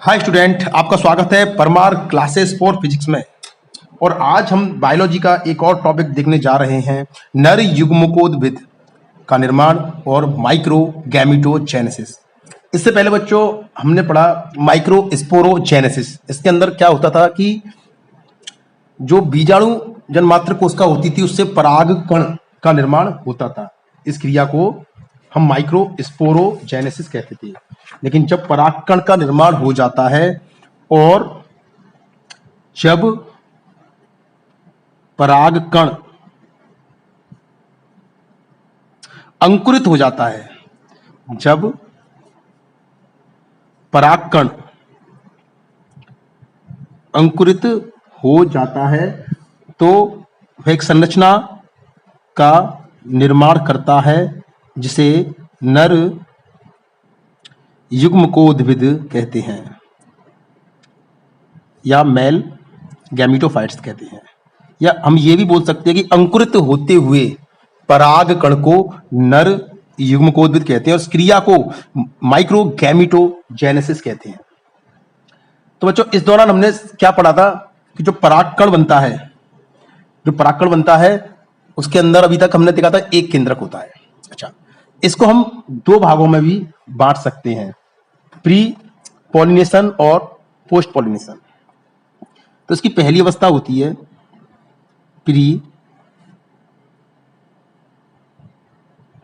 Hi student, आपका स्वागत है परमार क्लासेस फॉर फिजिक्स में। और आज हम बायोलॉजी का एक और टॉपिक देखने जा रहे हैं, नर युग्मकोद्भिद का निर्माण और माइक्रो गैमेटोजेनेसिस। इससे पहले बच्चों हमने पढ़ा माइक्रो स्पोरोजेनेसिस। इसके अंदर क्या होता था कि जो बीजाणु जन्मात्र कोशिका होती थी उससे पराग कण का निर्माण होता था। इस क्रिया को हम माइक्रो स्पोरोजेनेसिस कहते थे। लेकिन जब परागकण का निर्माण हो जाता है और जब परागकण अंकुरित हो जाता है, जब परागकण अंकुरित हो जाता है तो वह एक संरचना का निर्माण करता है जिसे नर युग्मकोद्भिद कहते हैं या मेल गैमेटोफाइट्स कहते हैं। या हम ये भी बोल सकते हैं कि अंकुरित होते हुए पराग कण को नर युग्मकोद्भिद कहते हैं और इस क्रिया को माइक्रो गैमेटोजेनेसिस कहते हैं। तो बच्चों इस दौरान हमने क्या पढ़ा था कि जो परागकण बनता है उसके अंदर अभी तक हमने देखा था एक केंद्रक होता है। अच्छा, इसको हम दो भागों में भी बांट सकते हैं, प्री पॉलिनेशन और पोस्ट पॉलिनेशन। तो इसकी पहली अवस्था होती है प्री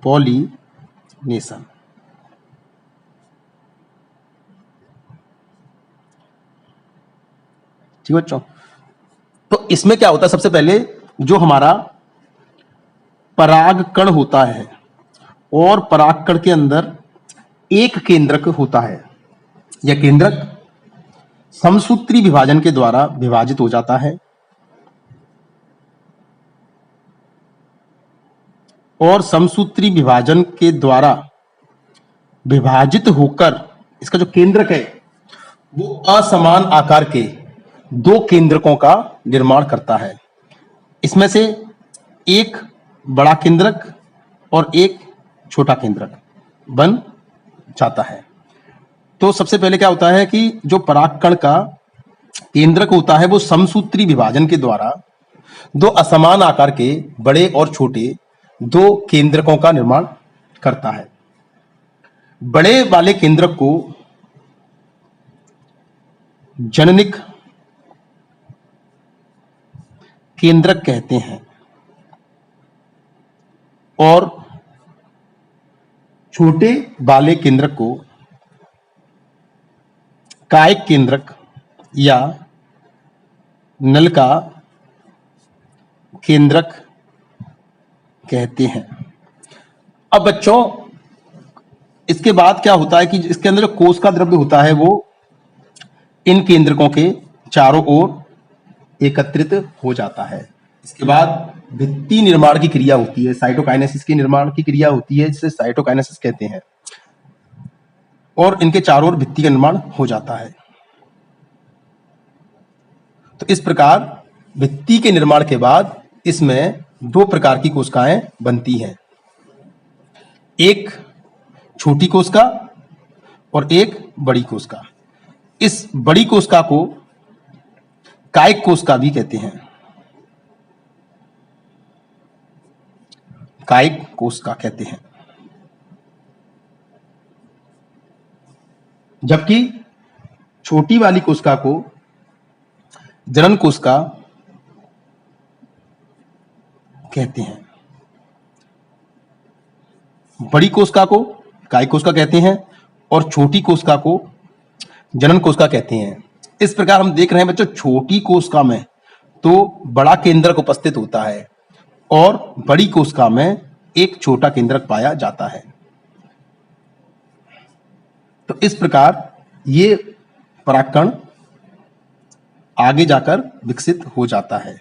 पॉलिनेशन। ठीक बच्चों, तो इसमें क्या होता है, सबसे पहले जो हमारा परागकण होता है और परागकण के अंदर एक केंद्रक होता है। यह केंद्रक समसूत्री विभाजन के द्वारा विभाजित हो जाता है और समसूत्री विभाजन के द्वारा विभाजित होकर इसका जो केंद्रक है वो असमान आकार के दो केंद्रकों का निर्माण करता है। इसमें से एक बड़ा केंद्रक और एक छोटा केंद्रक बन जाता है। तो सबसे पहले क्या होता है कि जो परागकण का केंद्रक होता है वो समसूत्री विभाजन के द्वारा दो असमान आकार के बड़े और छोटे दो केंद्रकों का निर्माण करता है। बड़े वाले केंद्रक को जननिक केंद्रक कहते हैं और छोटे वाले केंद्रक को कायिक केंद्रक या नलिका केंद्रक कहते हैं। अब बच्चों इसके बाद क्या होता है कि इसके अंदर जो कोशिका द्रव्य होता है वो इन केंद्रकों के चारों ओर एकत्रित हो जाता है। इसके बाद भित्ति निर्माण की क्रिया होती है, साइटोकाइनेसिस की निर्माण की क्रिया होती है जिसे साइटोकाइनेसिस कहते हैं और इनके चारों ओर भित्ति का निर्माण हो जाता है। तो इस प्रकार भित्ति के निर्माण के बाद इसमें दो प्रकार की कोशिकाएं बनती हैं, एक छोटी कोशिका और एक बड़ी कोशिका। इस बड़ी कोशिका को कायिक कोशिका भी कहते हैं, कायिक कोशिका कहते हैं। जबकि छोटी वाली कोशिका को जनन कोशिका कहते हैं। बड़ी कोशिका को कायिक कोशिका कहते हैं और छोटी कोशिका को जनन कोशिका कहते हैं। इस प्रकार हम देख रहे हैं बच्चों, छोटी कोशिका में तो बड़ा केंद्रक उपस्थित होता है और बड़ी कोशिका में एक छोटा केंद्रक पाया जाता है। तो इस प्रकार ये परागकण आगे जाकर विकसित हो जाता है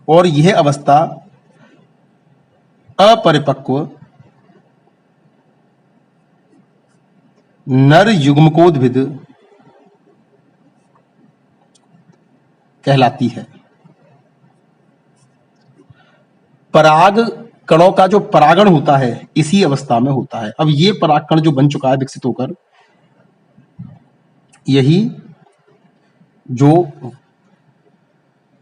और यह अवस्था अपरिपक्व नर युग्मकोद्भिद कहलाती है। पराग कणों का जो परागण होता है इसी अवस्था में होता है। अब ये परागकण जो बन चुका है विकसित होकर, यही जो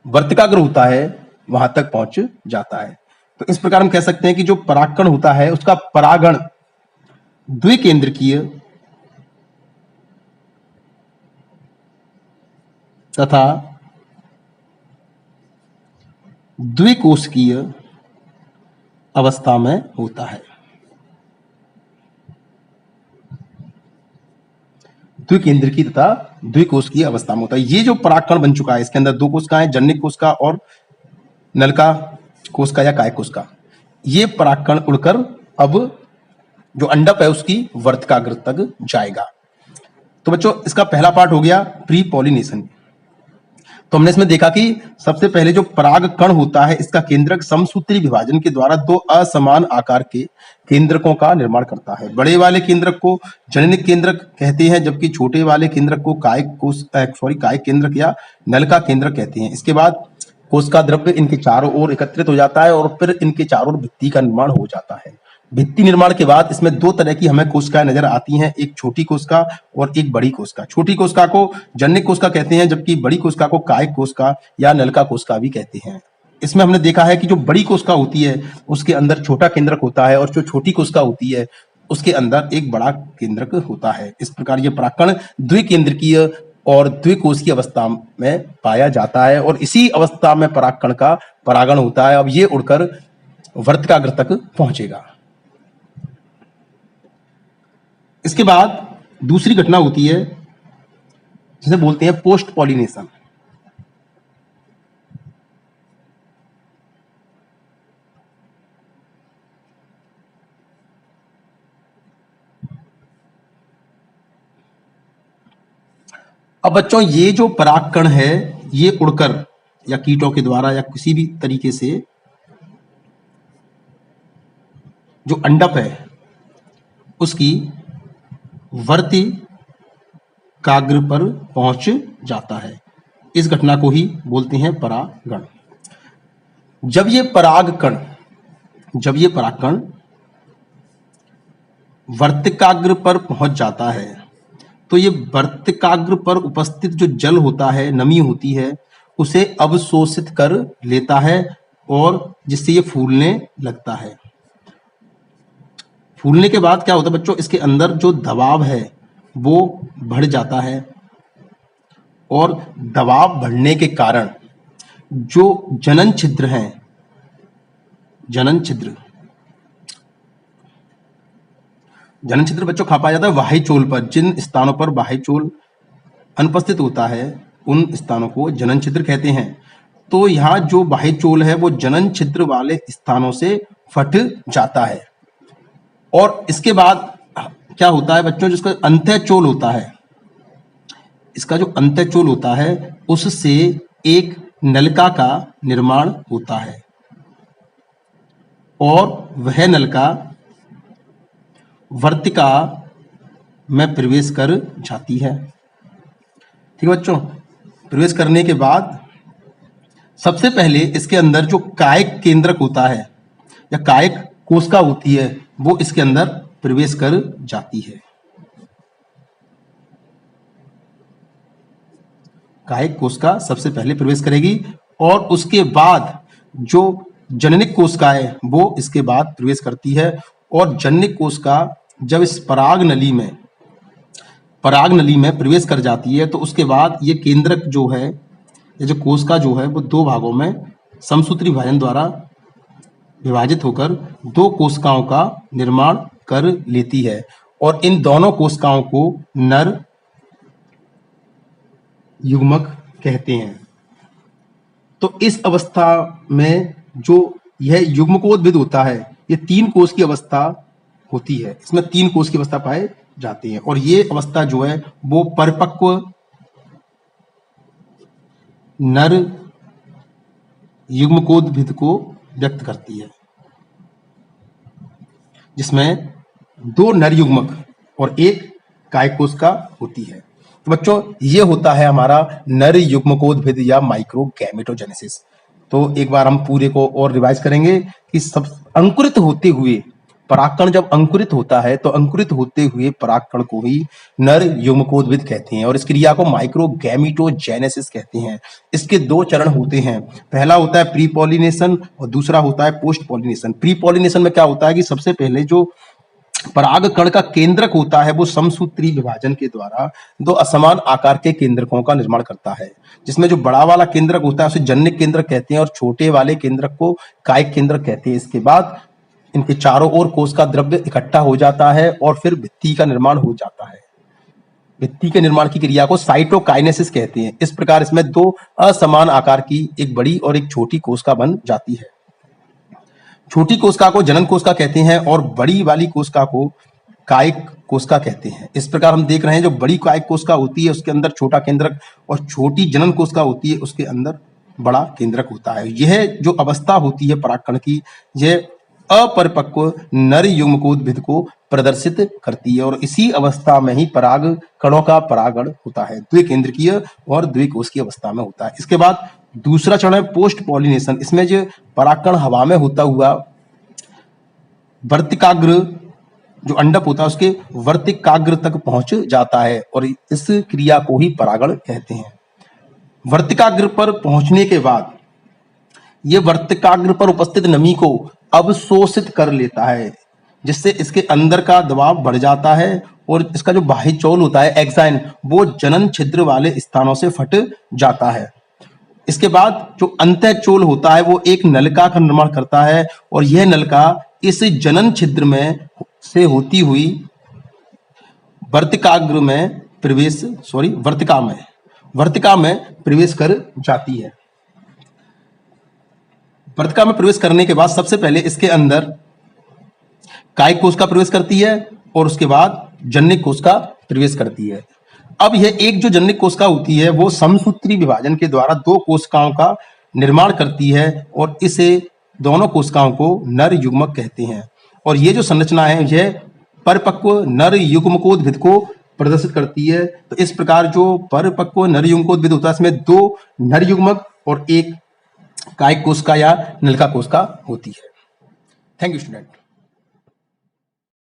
वर्तिकाग्र होता है वहां तक पहुंच जाता है। तो इस प्रकार हम कह सकते हैं कि जो परागकण होता है उसका परागण द्विकेंद्रकीय तथा द्विकोशिकीय अवस्था में होता है। द्विकेंद्रकीय तथा द्विकोशिकीय अवस्था में होता है। ये जो परागकण बन चुका है इसके अंदर दो कोशिकाएं, जननिक कोशिका और नलिका कोशिका या कायक कोशिका। ये परागकण उड़कर अब जो अंडक है उसकी वर्तिकाग्र तक जाएगा। तो बच्चों इसका पहला पार्ट हो गया प्री पॉलिनेशन। तो हमने इसमें देखा कि सबसे पहले जो पराग कण होता है इसका केंद्रक समसूत्री विभाजन के द्वारा दो असमान आकार के केंद्रकों का निर्माण करता है। बड़े वाले केंद्रक को जननिक केंद्रक कहते हैं, जबकि छोटे वाले केंद्रक को कायिक केंद्रक या नलिका केंद्रक कहते हैं। इसके बाद कोशिका द्रव्य इनके चारों ओर एकत्रित हो जाता है और फिर इनके चारों ओर भित्ति का निर्माण हो जाता है। भित्ति निर्माण के बाद इसमें दो तरह की हमें कोशिकाएं नजर आती हैं, एक छोटी कोशिका और एक बड़ी कोशिका। छोटी कोशिका को जननिक कोशिका कहते हैं, जबकि बड़ी कोशिका को कायिक कोशिका या नलिका कोशिका भी कहते हैं। इसमें हमने देखा है कि जो बड़ी कोशिका होती है उसके अंदर छोटा केंद्रक होता है और जो छोटी कोशिका होती है उसके अंदर एक बड़ा केंद्रक होता है। इस प्रकार ये परागकण द्विकेंद्रकीय और द्विकोशिकीय अवस्था में पाया जाता है और इसी अवस्था में परागकण का परागण होता है। अब ये उड़कर वर्तिकाग्र तक पहुंचेगा। इसके बाद दूसरी घटना होती है जिसे बोलते हैं पोस्ट पॉलिनेशन। अब बच्चों ये जो परागकण है ये उड़कर या कीटों के द्वारा या किसी भी तरीके से जो अंडक है उसकी वर्तिकाग्र पर पहुंच जाता है। इस घटना को ही बोलते हैं परागण। जब ये परागकण वर्तिकाग्र पर पहुंच जाता है तो ये वर्तिकाग्र पर उपस्थित जो जल होता है, नमी होती है, उसे अवशोषित कर लेता है और जिससे ये फूलने लगता है। फूलने के बाद क्या होता है बच्चों, इसके अंदर जो दबाव है वो बढ़ जाता है और दबाव बढ़ने के कारण जो जनन छिद्र हैं, जनन छिद्र बच्चों कहाँ पाया जाता है? बाह्यचोल पर। जिन स्थानों पर बाह्यचोल अनुपस्थित होता है उन स्थानों को जनन छिद्र कहते हैं। तो यहाँ जो बाह्यचोल है वो जनन छिद्र वाले स्थानों से फट जाता है और इसके बाद क्या होता है बच्चों, जिसका अंतःचोल होता है, इसका जो अंतःचोल होता है उससे एक नलिका का निर्माण होता है और वह नलिका वर्तिका में प्रवेश कर जाती है। ठीक है बच्चों, प्रवेश करने के बाद सबसे पहले इसके अंदर जो कायिक केंद्रक होता है या कायिक कोशिका होती है वो इसके अंदर प्रवेश कर जाती है। कायिक कोशिका सबसे पहले प्रवेश करेगी और उसके बाद जो जननिक कोशिका है वो इसके बाद प्रवेश करती है और जननिक कोशिका जब इस पराग नली में प्रवेश कर जाती है तो उसके बाद ये केंद्रक जो है, ये जो कोशिका जो है वो दो भागों में समसूत्री विभाजन द्वारा विभाजित होकर दो कोशिकाओं का निर्माण कर लेती है और इन दोनों कोशिकाओं को नर युग्मक कहते हैं। तो इस अवस्था में जो यह युग्मकोद्भिद होता है, ये तीन कोश की अवस्था होती है। इसमें तीन कोश की अवस्था पाए जाते हैं और ये अवस्था जो है वो परिपक्व नर युग्मकोद्भिद को व्यक्त करती है, जिसमें दो नर युग्मक और एक कायिक कोशिका होती है। तो बच्चों ये होता है हमारा नर युग्मकोद्भिद या माइक्रोगैमेटोजेनेसिस। तो एक बार हम पूरे को और रिवाइज करेंगे कि सब अंकुरित होते हुए परागकण जब अंकुरित होता है तो अंकुरित होते हुए परागकण को ही नर युग्मकोद्भिद कहते हैं और इस क्रिया को माइक्रोगैमेटोजेनेसिस कहते हैं। इसके दो चरण होते हैं, पहला होता है प्री पॉलिनेशन और दूसरा होता है पोस्ट पॉलिनेशन। प्री पॉलिनेशन में क्या होता है कि सबसे पहले जो परागकण का केंद्रक होता है वो समसूत्री विभाजन के द्वारा दो असमान आकार के केंद्रकों का निर्माण करता है, जिसमें जो बड़ा वाला केंद्रक होता है उसे जन्निक केंद्रक कहते हैं और छोटे वाले केंद्रक को कायिक केंद्रक कहते हैं। इसके बाद इनके चारों ओर कोश का द्रव्य इकट्ठा हो जाता है और फिर भित्ति का निर्माण हो जाता है। भित्ति के निर्माण की क्रिया को साइटोकाइनेसिस कहते हैं। इस प्रकार इसमें दो असमान आकार की एक बड़ी और एक छोटी कोशिका बन जाती है। छोटी कोशिका को जनन कोशिका कहते हैं और बड़ी वाली कोशिका को कायिक कोशिका कहते हैं। इस प्रकार हम देख रहे हैं जो बड़ी कायिक कोशिका होती है उसके अंदर छोटा केंद्रक और छोटी जनन कोशिका होती है उसके अंदर बड़ा केंद्रक होता है। यह जो अवस्था होती है परागकण की, यह अपरिपक्व नर युग्मकोद्भिद को प्रदर्शित करती है और इसी अवस्था में ही पराग कणों का परागण होता है, द्विकेंद्रकीय और द्विकोषीय अवस्था में होता है। इसके बाद दूसरा चरण है पोस्ट पॉलिनेशन। इसमें जो परागकण हवा में होता हुआ वर्तिकाग्र जो अंडक होता है उसके वर्तिकाग्र तक पहुंच जाता है और इस क्रिया को ही परागण कहते हैं। वर्तिकाग्र पर पहुंचने के बाद ये वर्तिकाग्र पर उपस्थित नमी को अवशोषित कर लेता है, जिससे इसके अंदर का दबाव बढ़ जाता है और इसका जो बाह्य चोल होता है एक्साइन वो जनन छिद्र वाले स्थानों से फट जाता है। इसके बाद जो अंतः चोल होता है वो एक नलिका का निर्माण करता है और यह नलिका इस जनन छिद्र में से होती हुई वर्तिकाग्र में प्रवेश वर्तिका में प्रवेश कर जाती है। वर्तिका में प्रवेश करने के बाद सबसे पहले इसके अंदर कायिक कोशिका प्रवेश करती है और उसके बाद जन्निक कोशिका प्रवेश करती है। अब यह एक जो जन्निक कोशिका होती है वो समसूत्री विभाजन के द्वारा दो कोशिकाओं का निर्माण करती है और इसे दोनों कोशिकाओं को नर युग्मक कहते हैं और ये जो संरचना है यह परिपक्व नर युग्मकोद्भिद को प्रदर्शित करती है। तो इस प्रकार जो परिपक्व नर युग्मकोद्भिद होता है इसमें दो नर युग्मक और एक कायिक कोशिका या नलिका कोशिका होती है। Thank you student.